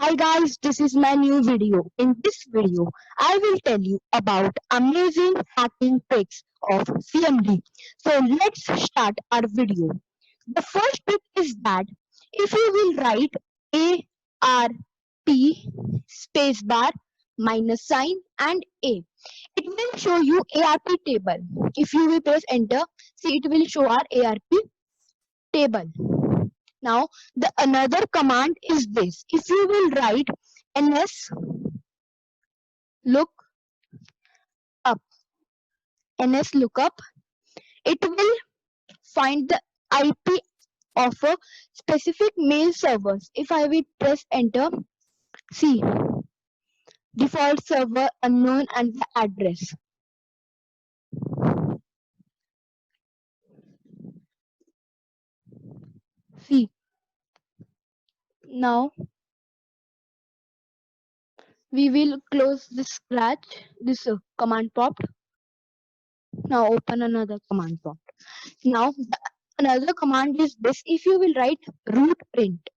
Hi guys, this is my new video. In this video, I will tell you about amazing hacking tricks of CMD. So let's start our video. The first trick is that if you will write ARP spacebar minus sign and A, it will show you ARP table. If you will press enter, see it will show our ARP table. Now, the another command is this. If you will write NSLOOKUP, it will find the IP of a specific mail servers. If I will press enter, see default server unknown and the address. See, now we will close this command prompt. Now open another command prompt. Now another command is this. If you will write root print.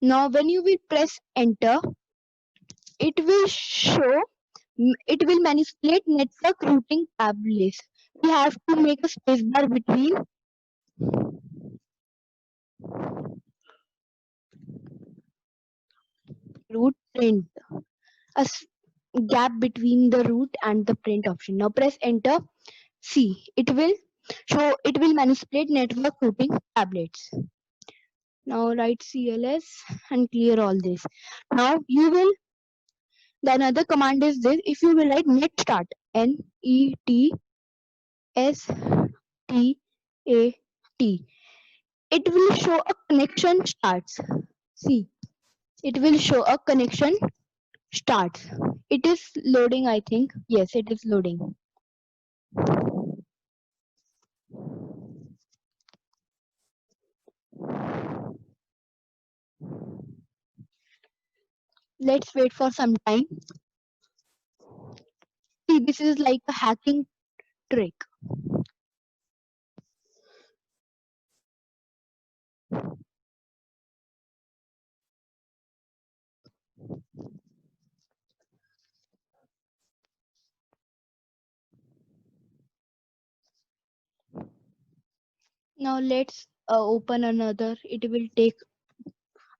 Now when you will press enter, it will manipulate network routing tables. We have to make a spacebar between root print, a gap between the root and the print option. Now press enter. See, it will manipulate network routing tablets. Now write CLS and clear all this. Now the another command is this. If you will write NETSTAT, NETSTAT, it will show a connection starts. See, it will show a connection starts. It is loading, I think. Yes, it is loading. Let's wait for some time. See, this is like a hacking trick. Now let's open another. It will take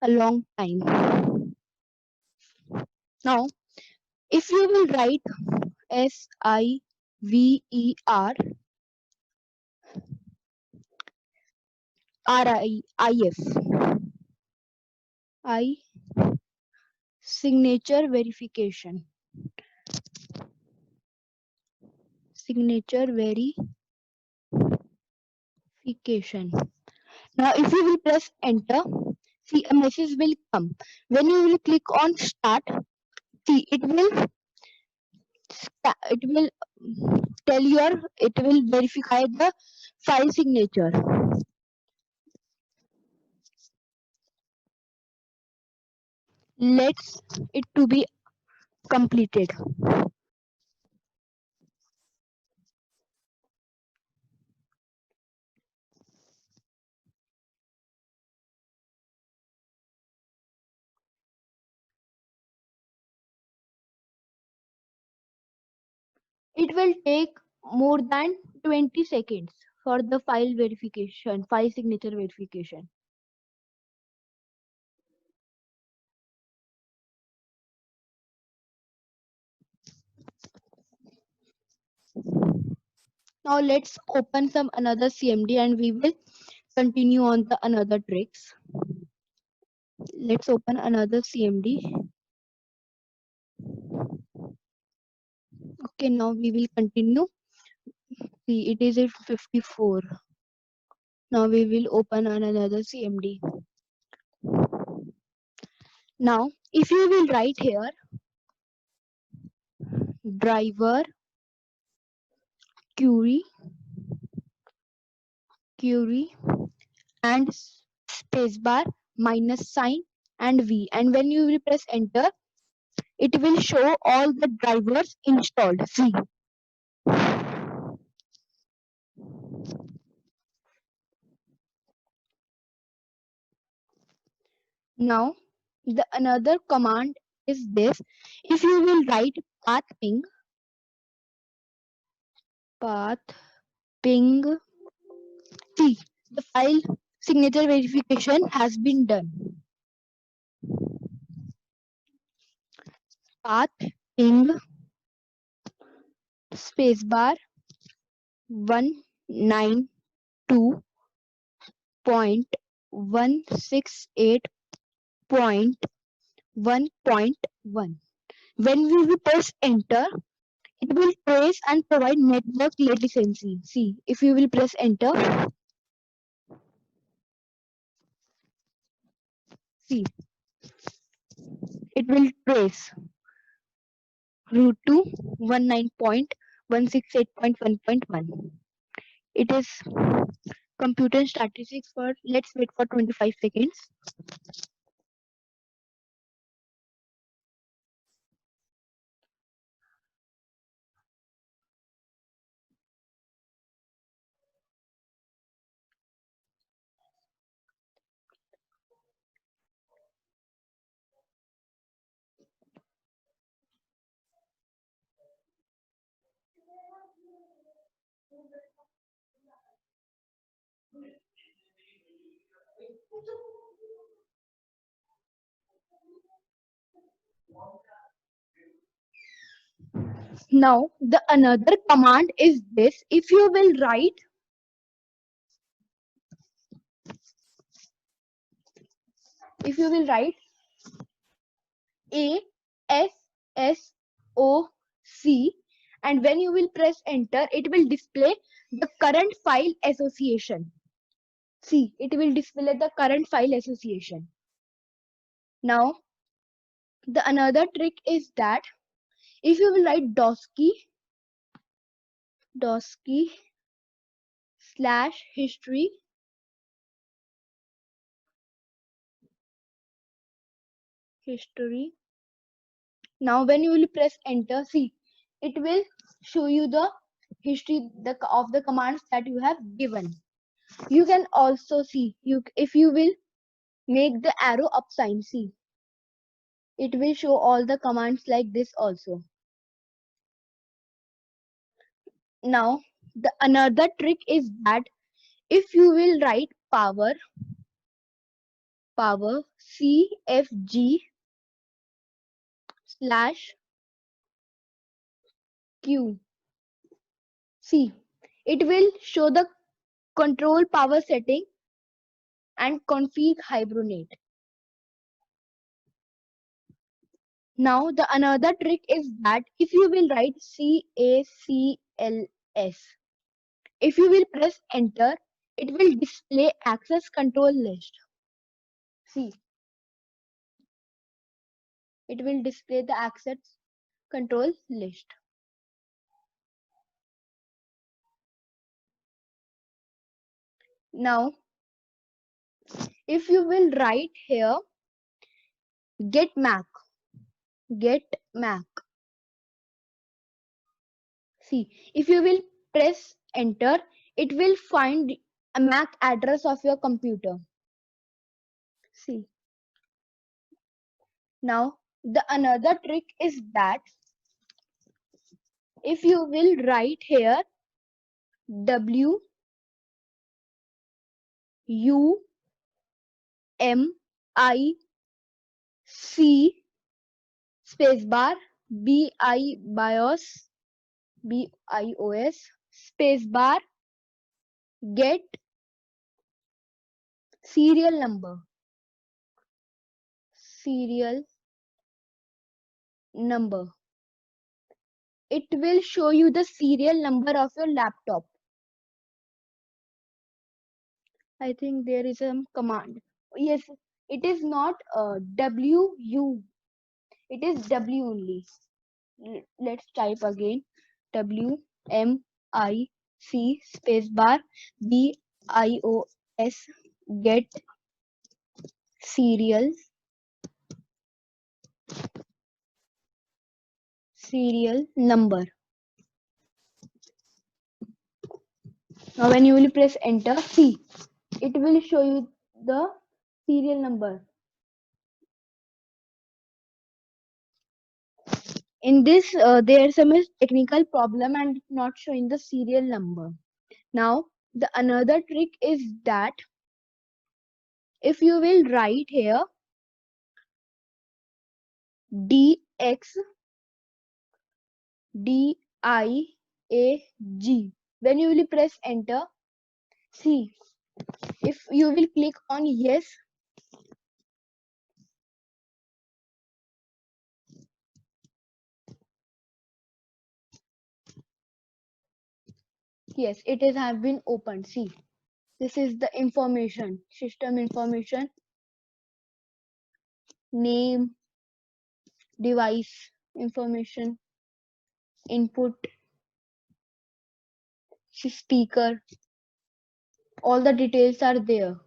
a long time. Now, if you will write SIVERIF, signature verification. Now, if you will press enter, see a message will come. When you will click on start, see it will verify the file signature. Let's it to be completed. It will take more than 20 seconds for the file signature verification. Now let's open some another CMD and we will continue on the another tricks. Let's open another CMD. Okay, now we will continue. See, it is at 54. Now we will open another CMD. Now, if you will write here, DRIVERQUERY and spacebar minus sign and V, and when you will press enter, it will show all the drivers installed. See, Now the another command is this. If you will write pathping, pathping, see the file signature verification has been done. Pathping spacebar 192.168.1.1. When we will press enter, it will trace and provide network latency. See, if you will press enter, see, it will trace route to 19.168.1.1. It is computer statistics for, let's wait for 25 seconds. Now the another command is this. If you will write ASSOC, and when you will press enter, it will display the current file association. See, it will display the current file association. Now the another trick is that if you will write dosky slash history now when you will press enter, see, it will show you the history of the commands that you have given. You can also see, if you will make the arrow up sign, see, it will show all the commands like this also. Now the another trick is that if you will write POWERCFG slash Q, see, it will show the control power setting and config hibernate. Now the another trick is that if you will write CACLS, if you will press enter, it will display access control list. See, it will display the access control list. Now if you will write here GETMAC, see, if you will press enter, it will find a MAC address of your computer. See, now the another trick is that if you will write here WMIC spacebar BIOS spacebar get serial number, it will show you the serial number of your laptop. I think there is a command. Yes, it is not WU, it is W only. Let's type again. WMIC spacebar BIOS get serial number. Now when you will press enter, see, it will show you the serial number. In this, there is some technical problem and not showing the serial number. Now, the another trick is that if you will write here DXDIAG, when you will press enter, see, if you will click on yes, yes, it is have been opened. See, this is the information, system information, name, device information, input, speaker, all the details are there.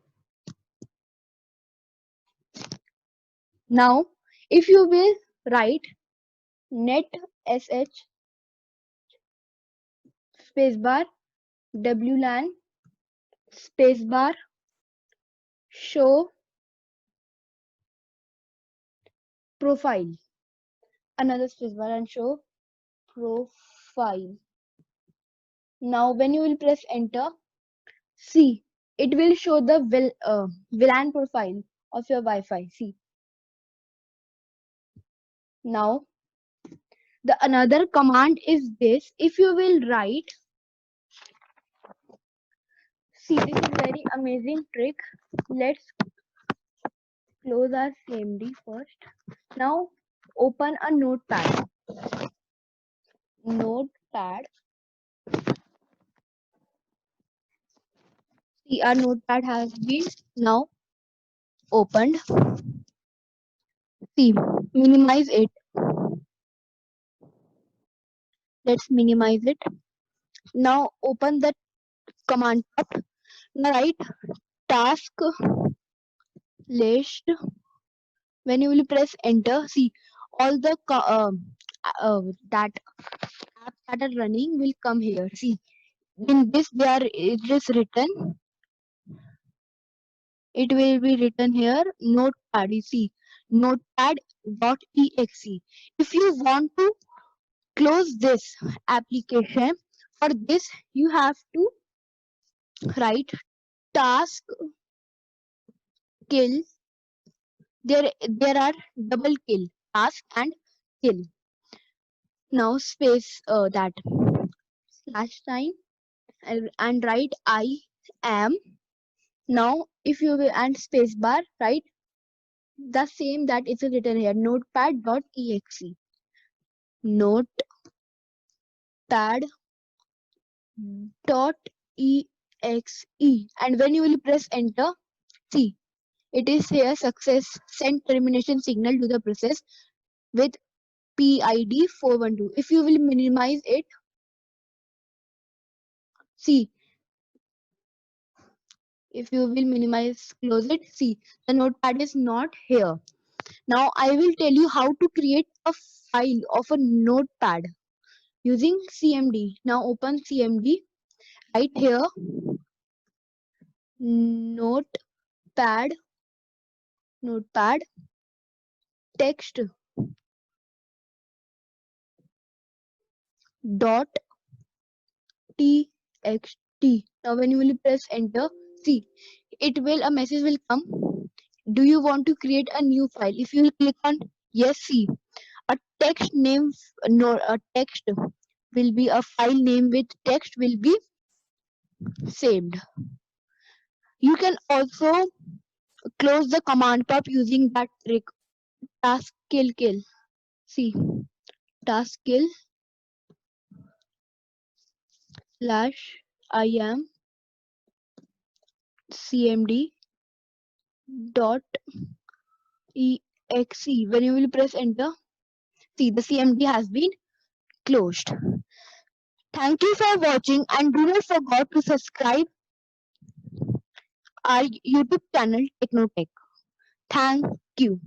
Now, if you will write NETSH spacebar WLAN spacebar show profile, another spacebar and show profile. Now, when you will press enter, see, it will show the WLAN profile of your Wi-Fi. See, now the another command is this. If you will write, see, this is very amazing trick. Let's close our CMD first. Now open a notepad. See, our notepad has been now opened. See, minimize it. Let's minimize it. Now open the command prompt. Now write task list. When you will press enter, see, all the that apps that are running will come here. See, in this it is written. It will be written here notepad. You see, notepad.exe. If you want to close this application, for this you have to write TASKKILL. There are double kill, task and kill. Now space that slash sign and write I am. Now if you will and space bar, write the same that is written here notepad.exe. Notepad.exe, and when you will press enter, see, it is here success, send termination signal to the process with PID 412. If you will minimize it, see, if you will minimize, close it, see, the notepad is not here. Now I will tell you how to create a file of a notepad using CMD. Now open CMD, right here, notepad text dot txt. Now when you will press enter, see, a message will come. Do you want to create a new file? If you will click on yes, see, a text name, a text will be a file name with text will be saved. You can also close the command prompt using that trick, TASKKILL. See, TASKKILL / IAM CMD dot exe. When you will press enter, see, the CMD has been closed. Thank you for watching and do not forget to subscribe our YouTube channel Technotech. Thank you.